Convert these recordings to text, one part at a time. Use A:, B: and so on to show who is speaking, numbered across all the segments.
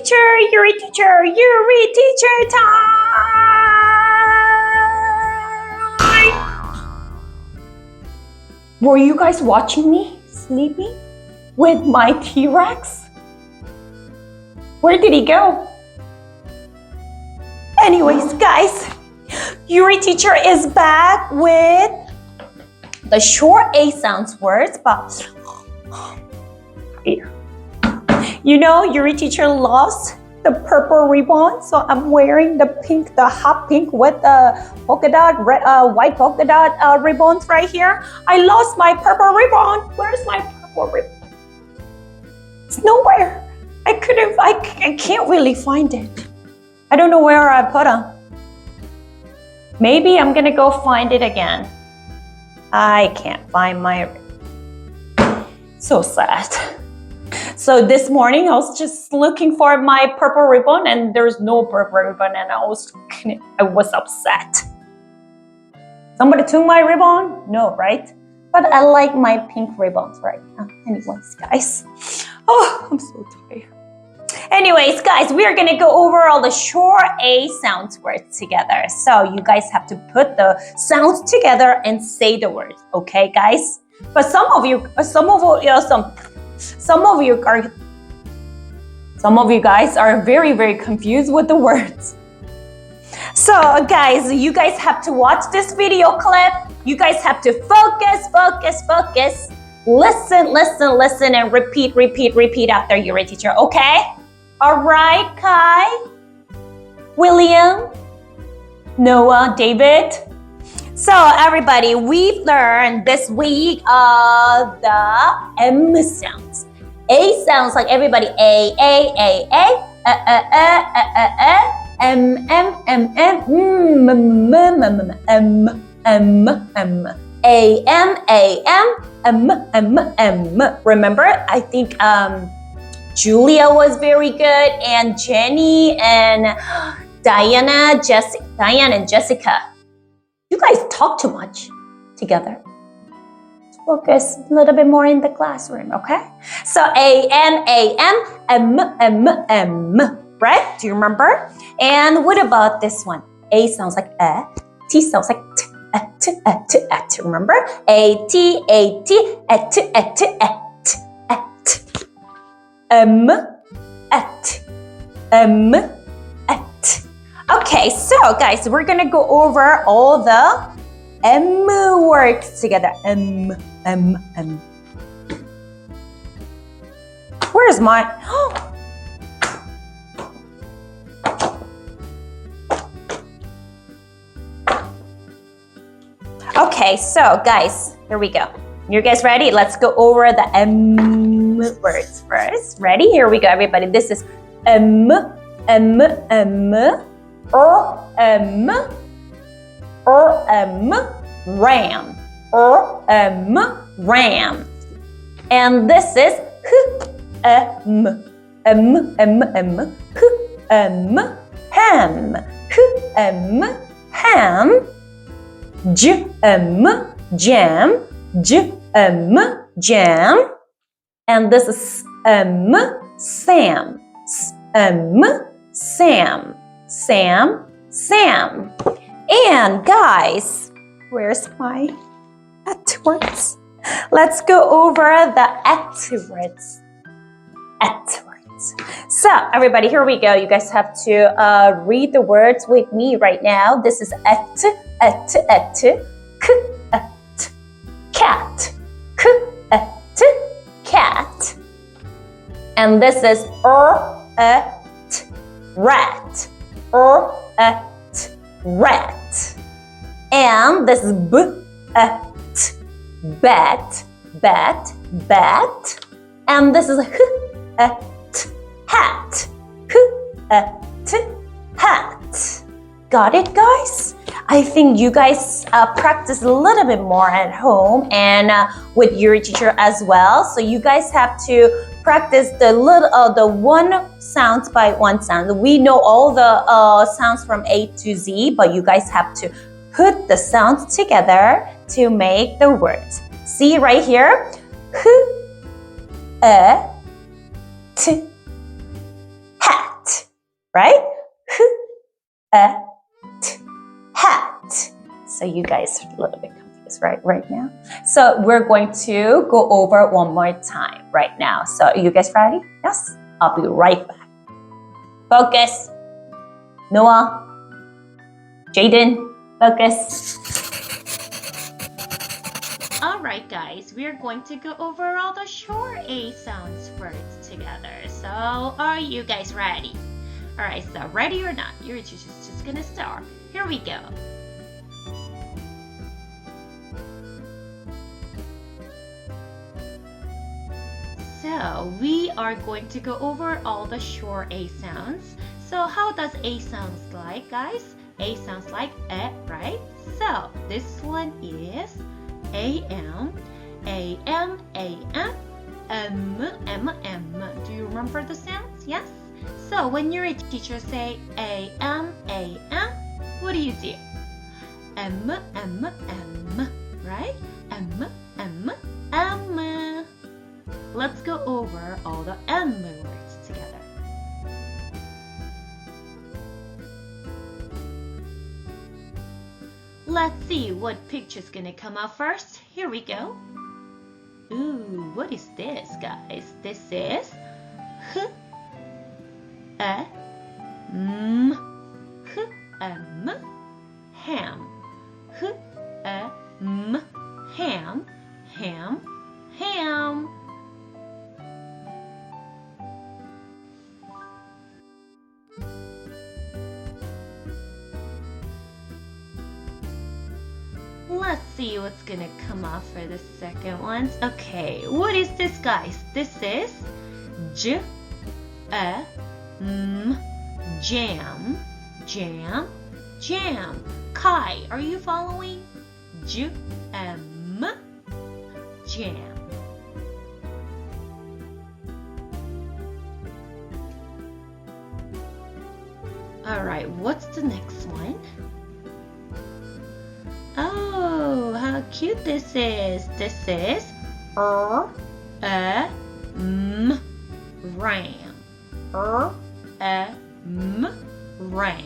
A: teacher, Yuri teacher, Yuri teacher time! Were you guys watching me sleeping with my T-Rex? Where did he go? Anyways, guys, Yuri teacher is back with the short A sounds words, but you know, Yuri teacher lost the purple ribbon, so I'm wearing the pink, the hot pink with the polka dot, white polka dot ribbons right here. I lost my purple ribbon. Where's my purple ribbon? It's nowhere. I can't really find it. I don't know where I put them. Maybe I'm gonna go find it again. I can't find my, so sad. So this morning I was just looking for my purple ribbon and there's no purple ribbon and I was upset. Somebody took my ribbon? No, right? But I like my pink ribbons right now. Anyways, guys. Oh, I'm so tired. Anyways, guys, we are gonna go over all the short A sounds words together. So you guys have to put the sounds together and say the words, okay, guys? But some of you guys are very, very confused with the words. So, guys, you guys have to watch this video clip. You guys have to focus. Listen, and repeat after Yuri teacher, okay? All right, Kai, William, Noah, David. So everybody, we've learned this week the M sounds. A sounds like everybody A, M, M. Remember, I think Julia was very good, and Jenny and Diane and Jessica. You guys talk too much together. Let's focus a little bit more in the classroom, okay? So A-M, right? Do you remember? And what about this one? A sounds like T sounds like T, remember? A-T, M, Okay, so guys, we're gonna go over all the M words together. M. Where's my? Okay, so guys, here we go. You guys ready? Let's go over the M words first. Ready? Here we go, everybody. This is M, ram. Ram. And this is ham. Ham. Jam. Jam. And this is Sam. Sam. And guys, where's my at words? Let's go over the at words. So everybody, here we go. You guys have to read the words with me right now. This is at, cat, cat. And this is rat, rat. And this is bat. And this is hat. Hat. Got it, guys? I think you guys practice a little bit more at home and with your teacher as well. So you guys have to practice the one sounds by one sound. We know all the sounds from A to Z, but you guys have to put the sounds together to make the words. See right here? T, hat. right? Hat. So you guys are a little bit confused right now. So we're going to go over one more time right now. So are you guys ready? Yes? I'll be right back. Focus. Noah. Jaden. Focus.
B: Alright guys, we're going to go over all the short A sounds words together. So are you guys ready? Alright, so ready or not, you're just gonna start. Here we go. So we are going to go over all the short A sounds. So how does A sounds like, guys? A sounds like right? So this one is A-M, A-M, A-M, M, M. Do you remember the sounds? Yes? So when your teacher say A-M, A-M, what do you do? M, M, M, right? M, M, M. Let's go over all the M words together. Let's see what picture's gonna come up first. Here we go. Ooh, what is this, guys? This is H, A, M, H, M, ham. H, A, M, ham, ham, ham. Let's see what's gonna come up for the second one. Okay, what is this, guys? This is J, A, M, jam, jam, jam. Kai, are you following? J, M, jam. Alright, what's the next one? Oh, how cute this is. This is R, A, M, ram. R, A, M, ram.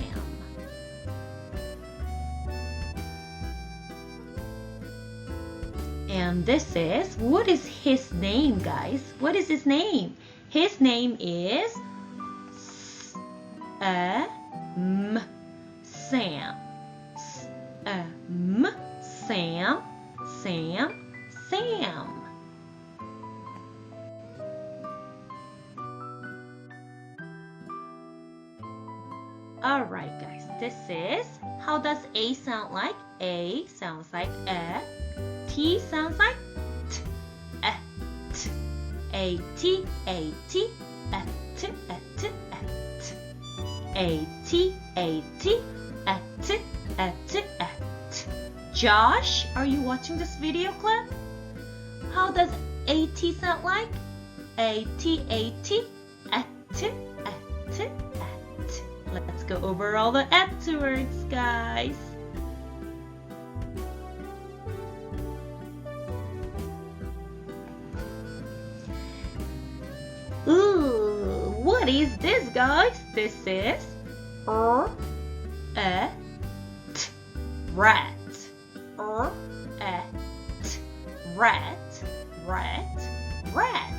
B: And this is, what is his name, guys? What is his name? His name is S-A-M, Sam. Sam, Sam, Sam. Alright guys, this is, how does A sound like? A sounds like A. T sounds like T, A, T. A, T, A, T, A, T, A, T, A, T. A, T, A, T, A, T, A, T, A, T. Josh, are you watching this video clip? How does A-T sound like? A-T, A-T, A-T, A-T, A-T. Let's go over all the A-T words, guys. Ooh, what is this, guys? This is A-T, rat. A-T, rat, rat, rat.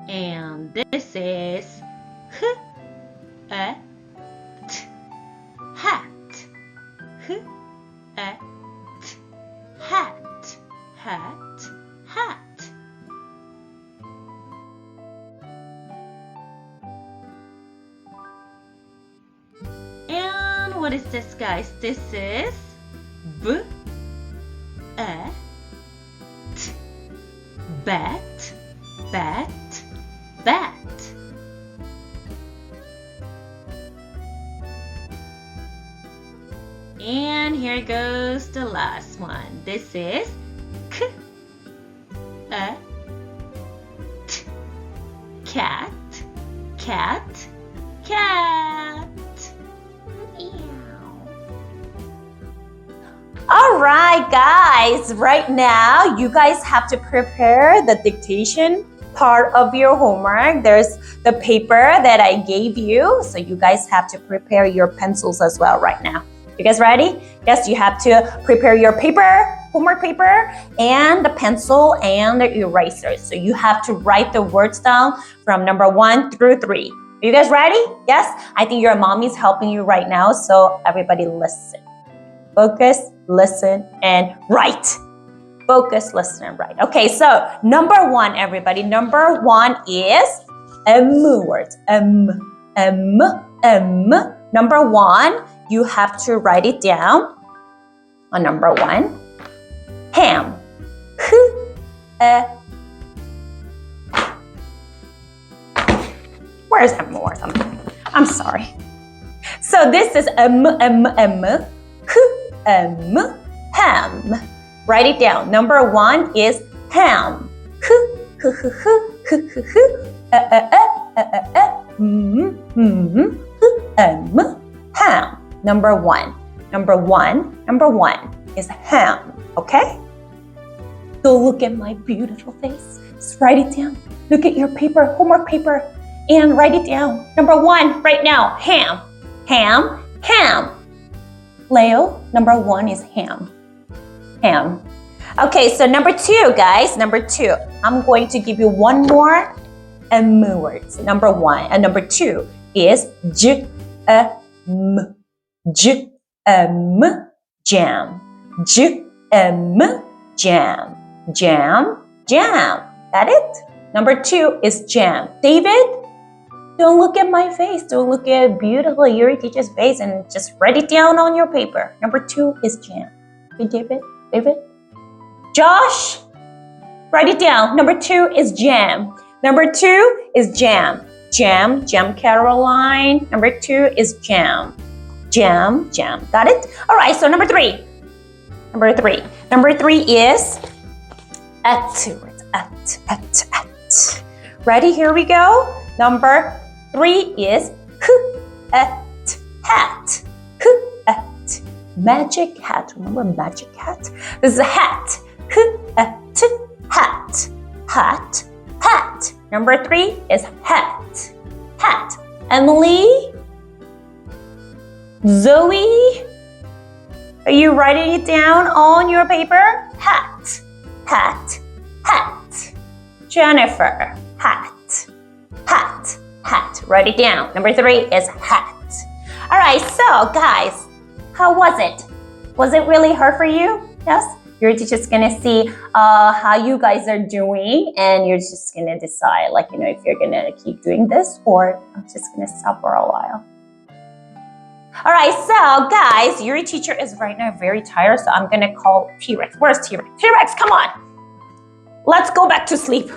B: And this is H-A-T, hat. H-A-T, hat, hat, hat. And what is this, guys? This is B-A-T, bat, bat, bat. And here goes the last one. This is K-A-T, cat, cat, cat.
A: All All right, guys. Right now, you guys have to prepare the dictation part of your homework. There's the paper that I gave you. So you guys have to prepare your pencils as well right now. You guys ready? Yes, you have to prepare your paper, homework paper, and the pencil and the eraser. So you have to write the words down from number 1 through 3. Are you guys ready? Yes? I think your mommy's helping you right now. So everybody listen. Focus, listen, and write. Focus, listen, and write. Okay, so number 1, everybody. Number 1 is M words. M. Number 1, you have to write it down on number 1. Ham. Where's M? I'm sorry. So this is M. Ham. Write it down. Number 1 is ham. Ham. Number 1. Number 1 is ham. Okay? Go look at my beautiful face. Just write it down. Look at your paper, homework paper, and write it down. Number 1 right now, ham. Ham. Leo, number 1 is ham. Ham. Okay, so number 2, guys. Number 2. I'm going to give you one more M words. Number 1 and number 2 is jam. Jam. Got it? Number 2 is jam. David, don't look at my face. Don't look at beautiful Yuri teacher's face and just write it down on your paper. Number 2 is jam. Okay, David? Josh, write it down. Number 2 is jam. Number 2 is jam. Jam, Caroline. Number 2 is jam. Jam. Got it? All right, so number 3. Number 3 is at. Ready? Here we go. Number 3 is hat. Magic hat. Remember magic hat? This is a hat. Hat. Number 3 is hat. Emily? Zoe? Are you writing it down on your paper? Hat. Jennifer? Hat. Write it down. Number 3 is hat. All right, so guys, how was it? Was it really hard for you? Yes? Your teacher's gonna see how you guys are doing, and you're just gonna decide, if you're gonna keep doing this or I'm just gonna stop for a while. All right, so guys, your teacher is right now very tired, so I'm gonna call T-Rex. Where's T-Rex? T-Rex, come on. Let's go back to sleep.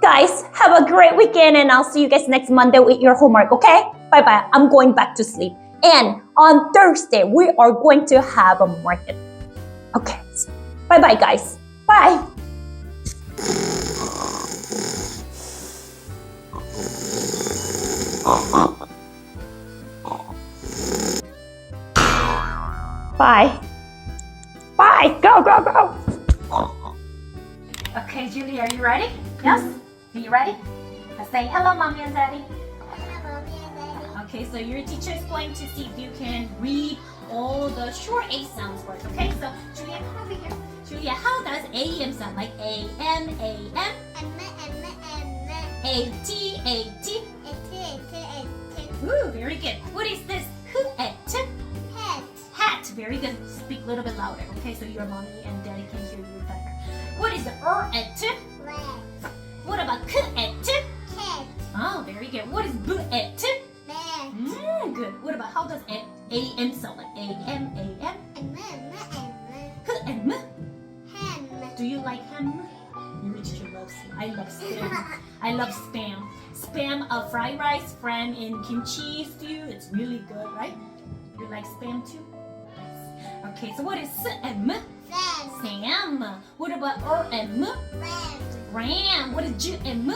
A: Guys, have a great weekend, and I'll see you guys next Monday with your homework, okay? Bye-bye. I'm going back to sleep. And on Thursday, we are going to have a market. Okay. Bye-bye, guys. Bye. Bye. Go. Okay, Julie, are you ready? Yes? Are you ready? Say hello, Mommy and Daddy. Okay, so your teacher is going to see if you can read all the short A sounds words. Okay, so Julia, come over here. Julia, how does AM sound? Like A-M, A-M? A-T, A-T? Ooh, very good. What is this? Hat. Very good. Speak a little bit louder, okay? So your mommy and daddy can hear you better. What is the Rat? What about Cat? Oh, very good. What is Bat? Good. What about how does AM sound? Like A-M, A-M? M. Do you like ham? Your teacher loves ham. I love spam. I love spam. Spam, fried rice, spam in kimchi stew. It's really good, right? You like spam too? Yes. Okay, so what is Sam? Sam. What about RM? Ram. What is Jam?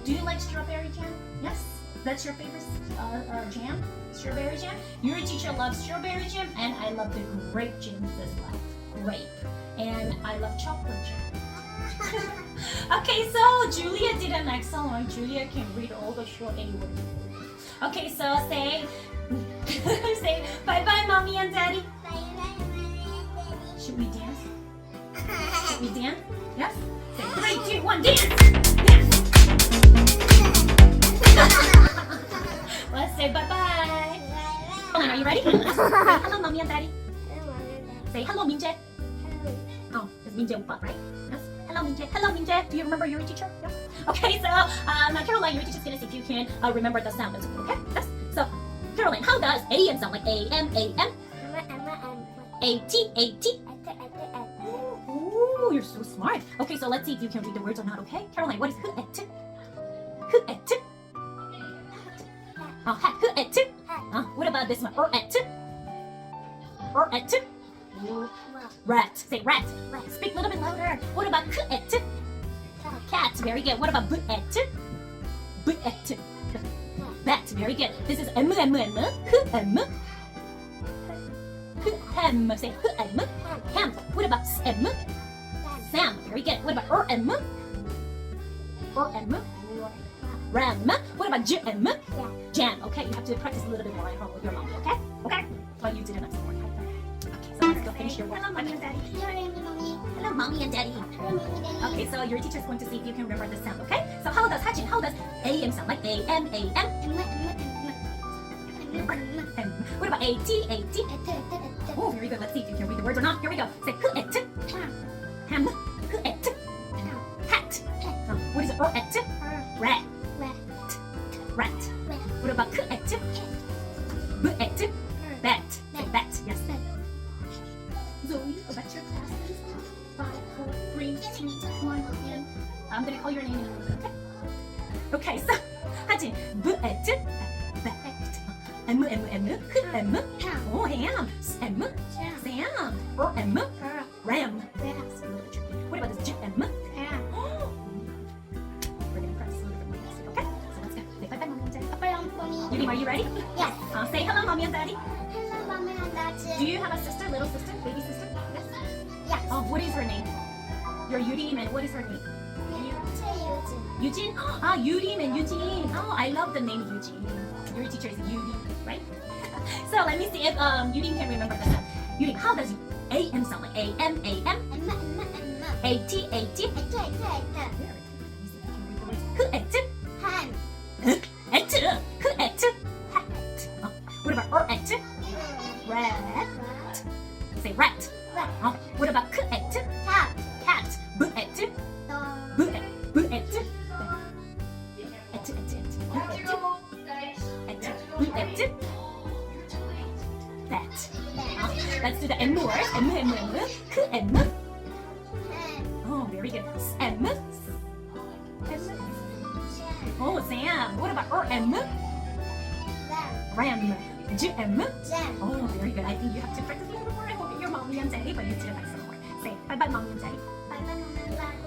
A: Do you like strawberry jam? Yes? That's your favorite jam? Strawberry jam? Your teacher loves strawberry jam, and I love the grape jams as well. Grape. And I love chocolate jam. Okay, so Julia did an excellent. Julia can read all the short A words. Okay, so say say bye bye, mommy and daddy. Should we dance? Should we dance? Yes? Say 3, 2, 1, dance! Let's say bye bye. Are you ready? Say hello, mommy and daddy. Say hello, Minjae. Oh, it's Minjae Oppa, right? Yes. Hello, Minjae. Hello, Minjae. Do you remember your teacher? Yes. Okay, so now Caroline, your teacher's gonna see if you can remember the sound. Okay? Yes. So, Caroline, how does AM sound? Like AM, AM, AT, AT. Ooh, you're so smart. Okay, so let's see if you can read the words or not. Okay, Caroline, what is hu et? Hu et. Oh, hu et. What about this one? Et. Et. Rat. Say rat. Speak a little bit louder. What about et? Cat. Very good. What about but et? Bat. Very good. This is m. Hem. Say hem. Ham. What about m? Sam. Very good. What about m? Ram. What about jam? Jam. Okay, you have to practice a little bit more at home with your mommy. Okay? Okay. Well, you did an excellent work. Okay, so let's go finish your work. Hello, mommy and daddy. Hello, mommy and daddy. Okay, so your teacher's going to see if you can remember the sound. Okay? So how does Hajin? How does AM sound? Like AM, AM. What about AT, AT? Oh, very good. Let's see if you can read the words or not. Here we go. Say et. Ham. Et. Hat. What is it? Et. Rat. Rat. What about et? Et. Bat. Bat. Yes. Zoe, go back to your class, please. 5, 4, 3, 2, 1, and I'm gonna call your name in a little bit, okay? Okay, so Hajin, et. Bat. M. Oh, ham. M. Sam. M. Ram. What about this jam? Oh. We're gonna practice a little bit more next week, okay? So let's go. Say bye bye, mommy and daddy. Yuri, are you ready?
C: Yes.
A: Say hello, mommy and daddy.
C: Hello, mommy and daddy.
A: Do you have a sister, little sister, baby sister? Yes.
C: Yes.
A: Oh, what is her name? Your Yuri, and what is her name? Eugene. Yuri and Eugene. Oh, I love the name Eugene. Your teacher is Yuri, right? So let me see if Eugene can remember the sound. Eugene, how does AM sound? Like AM, AM, AT, AT. Who et? Et. Who et? Hat. What about et? Rat. Say rat. What about et?
C: Cat.
A: Cat. Et. Et. That. Let's do the M word. M. Oh, very good. M. Oh, Sam. What about M? Ram. Jam. Oh, very good. I think you have to practice a little more. I hope your mommy and daddy, but you did an excellent work. Say bye bye, mommy and daddy.
C: Bye bye, mommy and daddy.